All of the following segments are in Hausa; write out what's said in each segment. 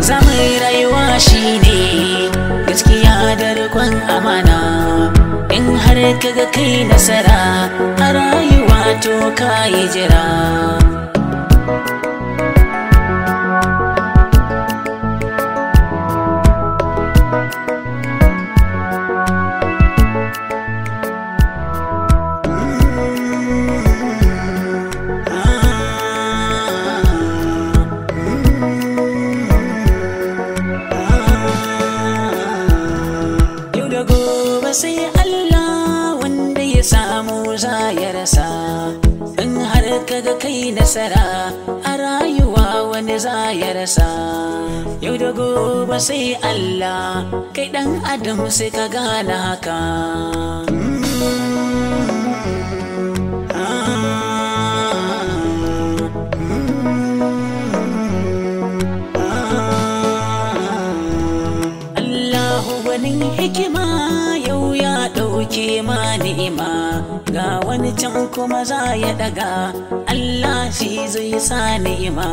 Zaman rayuwa shine gaskiya da rikon amana. In har kaga kai nasara a rayuwa to ka yi jira. Sai Allah wanda ya samu za ya rasa. In har kaga kai nasara a rayuwa wani za ya rasa. Yau da gobe sai Allah, kai dan adam sai ka gane haka. Allahu wani hikima ɗauke ma ni'ima, ga wani can kuma za ya daga. Allah shi zai sa ni'ima.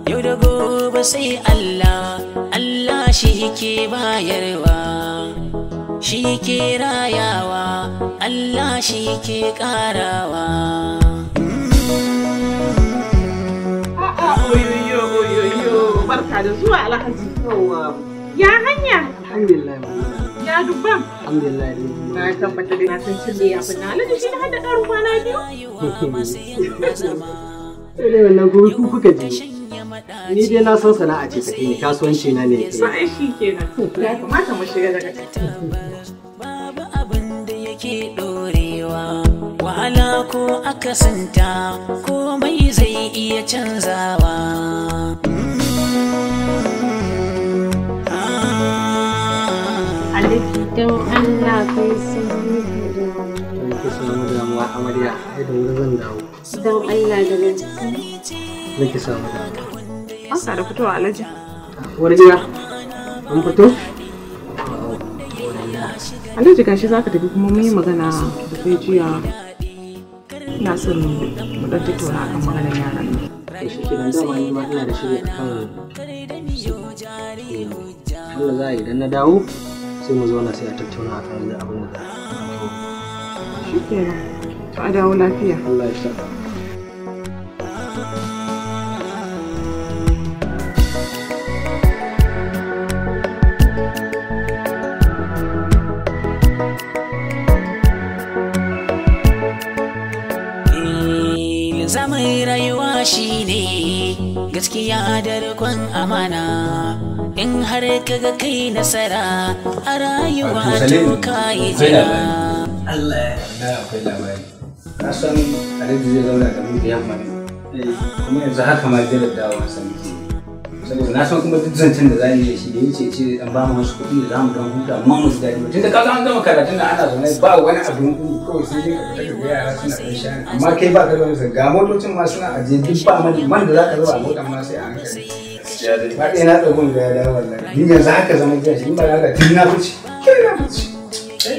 Yau da gobe sai Allah, Allah shi ke bayarwa, shi ke rayawa, Allah shi ke ƙarawa. Oyoyo, barka da zuwa Alhaji. Ya hanya? Alhamdulillah. Ya dubban? Alhamdulillah. Na tabbata da na san cin da ya fi na Alhaji shi na hada ɗarin kwana biyu. Sai dai wannan gobe ku kuka ji. Ni dai na san sana'a ce ta kai kasuwanci na ne. Sai shi kenan. Ya kamata mu shiga daga ciki. Babu abin da yake ɗorewa, wahala ko akasinta komai zai iya canzawa. Don Allah kai sun yi Ki samu damuwa amarya, ai da wuri zan dawo. don Allah da gaske. Ki samu damuwa. Asa da fitowa Alhaji. Uwar gida, an fito? Alhaji gashi za ka tafi kuma mun yi magana da kai jiya. Ina son mu ɗan tattauna akan maganar yaran nan. To shi ke nan dama ni ma ina da shiri akan Allah za a idan na dawo sai mu zauna sai a tattauna akan abin da za a yi. Shi kenan. To a dawo lafiya. Allah ya sa. Zaman rayuwa shine gaskiya da rikon amana. In har kaga kai nasara a rayuwa to ka yi jira. Allah ya yarda akwai labari. Na san Alhaji zai zauna da mu da yamma ne. Kuma yanzu haka ma zai dawo a san muke. Saboda na san kuma duk zancen da za mu yi shi da yace ce dan ba mu wasu kuɗi da za mu dan huta amma mu ji daɗi. Tunda kaga an gama karatun da ana zaune ba wani abin kuɗi kawai sai dai ka fita ga yara suna ɗan shani. Amma kai ba ka da wani ga motocin ma suna ajiye duk ba man da za ka zuba a motar ma sai a hankali. Ba ɗaya na ɗaukun da ya dawo wallahi. Ni yanzu haka zama jiya shi in ba za ka tun na fice. Kai na fice.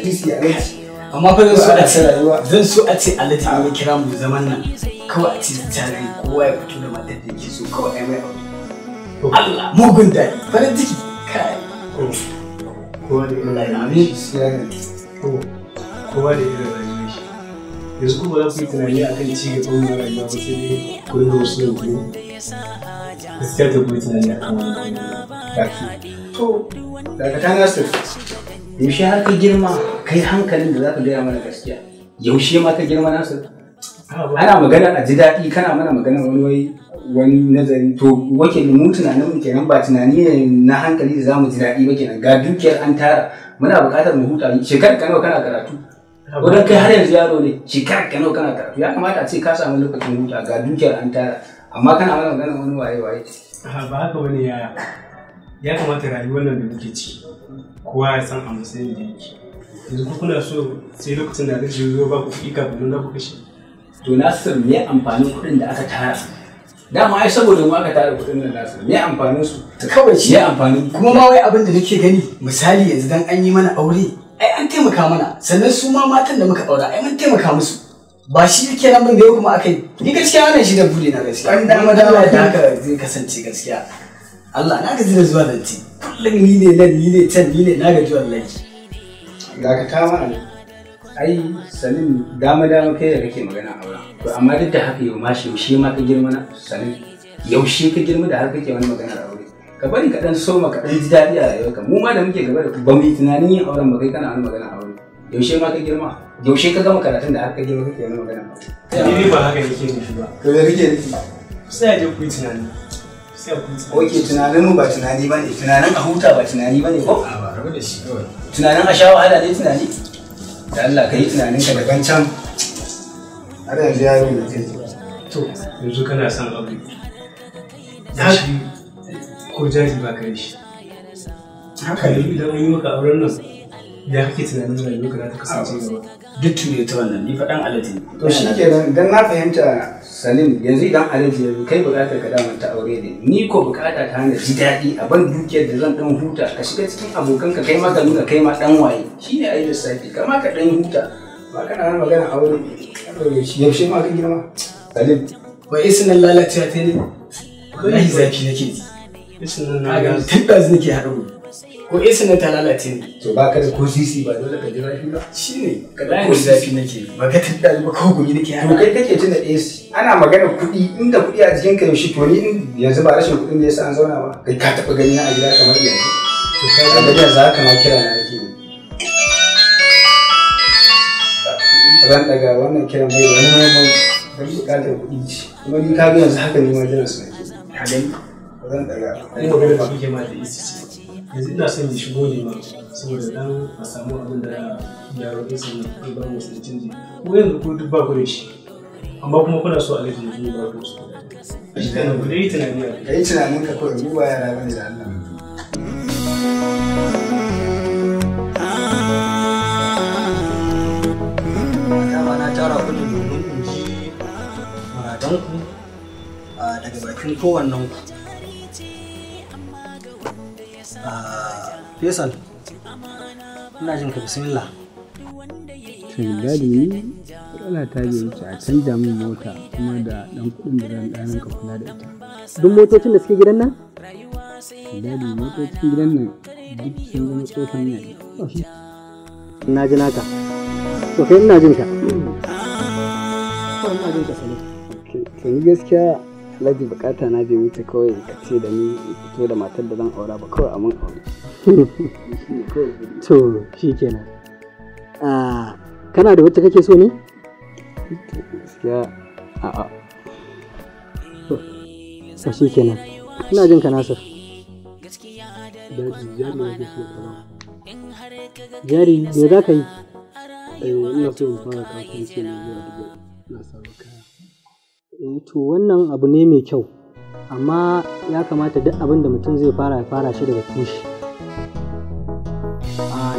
Bisi a aiki. Amma fa zan so a ce Alhaji ya kira mu zaman nan kawai a ce tare kowa ya fito da matar da yake so kawai ai mai aure. Allah mugun daɗi farin ciki kai. Kowa da irin rayuwar shi. Kowa da irin rayuwar shi. Yanzu kuma za ku yi tunani akan ci gaban mu rayuwa ba sai dai ku rinka wasu yanku. Gaskiya ta ku yi tunani akan wannan baki. To, daga ta Nasir. Yaushe har ka girma kai hankalin da za ka gaya mana gaskiya. Yaushe ma ka girma Nasir. Ana magana a ji daɗi kana mana magana wani nazari to wake mu tunanin mu kenan ba tunani ne na hankali da zamu ji daɗi ba kenan ga dukiyar an tara muna buƙatar mu huta shekarar ka nawa kana karatu wurin kai har yanzu yaro ne shekarar ka nawa kana karatu ya kamata a ce ka samu lokacin huta ga dukiyar an tara amma kana mana magana wani waye ba haka wani ya kamata rayuwar nan da muke ciki kowa ya san a matsayin da yake yanzu kuna so sai lokacin da zai zo ba ku kuɗi kafin nan ku kashe to Nasir me amfanin kuɗin da aka tara dama ai saboda mu aka tara kuɗin nan Nasir me amfanin su kawai shi amfanin kuma ma wai abin da nake gani misali yanzu dan an yi mana aure ai an taimaka mana, sannan su ma matan da muka aura ai mun taimaka musu. Ba shi kenan ban da yau kuma akai. Ni gaskiya wannan shi da buri na gaskiya. An dama da haka zai kasance gaskiya. Allah na gaji da zuwa zanti. Kullum ni ne nan ni ne can ni ne na gaji wallahi. Ga ka kama ne. Ai Salim dama kai da kake magana aura. To amma duk da haka yau ma shi ma ka girma na Salim. Yaushe ka girma da har kake wani magana aure. Ka bari ka dan soma ka dan ji daɗi a rayuwarka. Mu ma da muke gaba da ku ba mu yi tunanin yin auren ba kai kana wani magana aure. Yaushe ma ka girma? Yaushe ka gama karatun da har ka girma kake wani magana aure. Ni ba haka yake nufi ba. To me kake nufi? Sai je ku yi tunani. Oke tunanin mu ba tunani bane, tunanin a huta ba tunani bane ko? A ba rabu da shi kawai. Tunanin a sha wahala ne tunani? Da Allah ka yi tunanin ka daban can. Har yanzu yaro da kai. To yanzu kana son aure. Shi ko jaji ba ka yi shi. Haka ne idan an yi maka auren nan ya kake tunanin rayuwarka za ta kasance gaba. Duk ture ta wannan ni faɗan alaji. To shi kenan dan na fahimta Salim yanzu idan alaji ya kai bukatar ka dama ta aure ne ni ko bukata ta hana ji daɗi a ban dukiyar da zan dan huta ka shiga cikin abokanka kai ma ka nuna kai ma dan waye shine ayi lissafi kama ka dan huta ba kana magana aure yaushe ma ka girma Salim wai isinan lalacewa ta ne wallahi zafi nake ji isinan na ga tabbas nake haɗu ko isinan ta lalace ne to ba ka da ko sisi ba dole ka ji zafi ba shine ka da ko zafi nake ba ka tabbas ba ko gumi nake to kai kake tuna AC ana magana kuɗi inda kuɗi a jikin ka yaushe to ni yanzu ba rashin kuɗin da yasa an zauna ba kai ka taɓa gani na a gida kamar yanzu to kai da yanzu haka ma kira na nake ran daga wannan kiran bai da wani muhimmanci don buƙatar kuɗi ce kuma ni ka ga yanzu haka ni ma jiran su nake ka gani ran daga ai magana da kuke ma da isi ce yanzu ina son ya shigo ne ma saboda dan a samu abin da ya roƙe su ne ba mu sun canji ko yanzu ko duk ba ku da shi amma kuma kuna so a laifin yanzu ba ku su shi kana ku dai tunani a kai tunanin ka kawai mu ba yara bane da Allah dama na tara ku ne domin in ji muradanku daga bakin kowannen ku. Faisal, ina jin ka bismillah. Dadi ni matsala ta bai wuce a canja min mota kuma da ɗan kuɗin da zan ɗanin ka kula da ita. Duk motocin da suke gidan nan? Dadi motocin gidan nan duk sun zama tsofan yayi. Na ji naka. To kai ina jin ka. Ina jin ka sani. To ni gaskiya Alhaji bukata na bai wuce kawai ka ce da ni fito da matar da zan aura ba kawai a mun aure. To shi kenan. Kana da wacce kake so ne? Gaskiya a'a. To shi kenan. Ina jin ka Nasir. Daji jari ne so ka ba. Jari me za ka yi? Ina so in fara kasuwanci ne zuwa Dubai. Na samu kaya. To wannan abu ne mai kyau. Amma ya kamata duk abin da mutum zai fara shi daga tushe.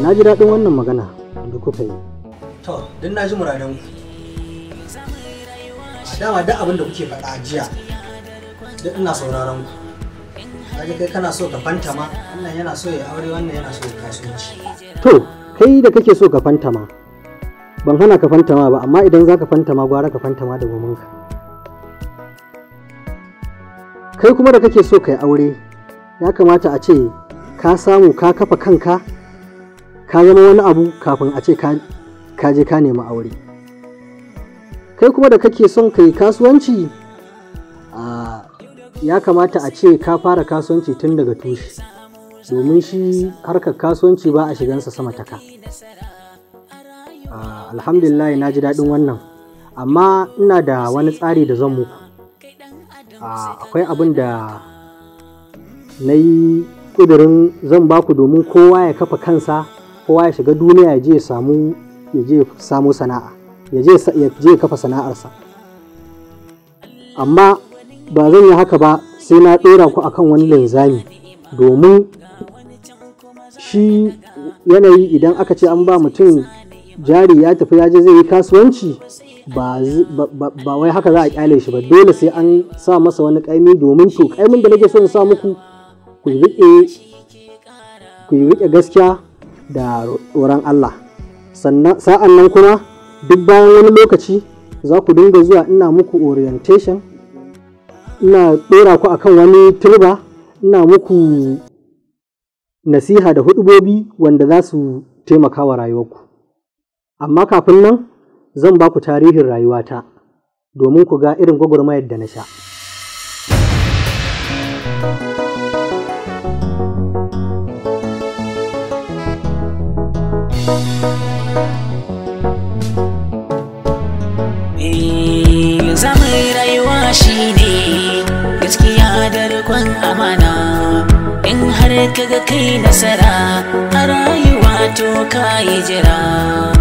Na ji daɗin wannan magana da kuka yi. To, don na ji muradan ku. Dama duk abin da kuke faɗa jiya, duk ina sauraron ku. Kaji kai kana so ka fantama, wannan yana so ya aure, wannan yana so ya kasuwanci. To, kai da kake so ka fantama, ban hana ka fantama ba, amma idan za ka fantama gwara ka fantama da gominka. Kai kuma da kake so ka yi aure, ya kamata a ce ka samu ka kafa kanka, ka zama wani abu kafin a ce ka je ka nemi aure. Kai kuma da kake son ka yi kasuwanci, ya kamata a ce ka fara kasuwanci tun daga tushe, domin shi harkar kasuwanci ba a shigansa sama taka. Alhamdulillah na ji daɗin wannan, amma ina da wani tsari da zan muku. Akwai abin da na yi ƙudurin zan baku domin kowa ya kafa kansa, kowa ya shiga duniya ya je samu sana'a, ya je kafa sana'arsa. Amma ba zan yi haka ba sai na ɗora ku akan wani linzami, domin shi yanayi idan aka ce an ba mutum jari ya tafi ya je zai yi kasuwanci, ba wai haka za a kyale shi ba, dole sai an sa masa wani ƙaimi, domin to ƙaimin da nake so in sa muku ku riƙe gaskiya, da tsoron Allah. Sa'an nan kuma duk bayan wani lokaci za ku dinga zuwa ina muku orientation, ina ɗora ku akan wani turba, ina muku nasiha da huɗubobi wanda za su taimaka wa rayuwarku. Amma kafin nan zan ba ku tarihin rayuwata domin ku ga irin gwagwarmayar da na sha. Zaman rayuwa shine gaskiya da riƙon amana. In har kaga kai nasara a rayuwa to ka yi jira.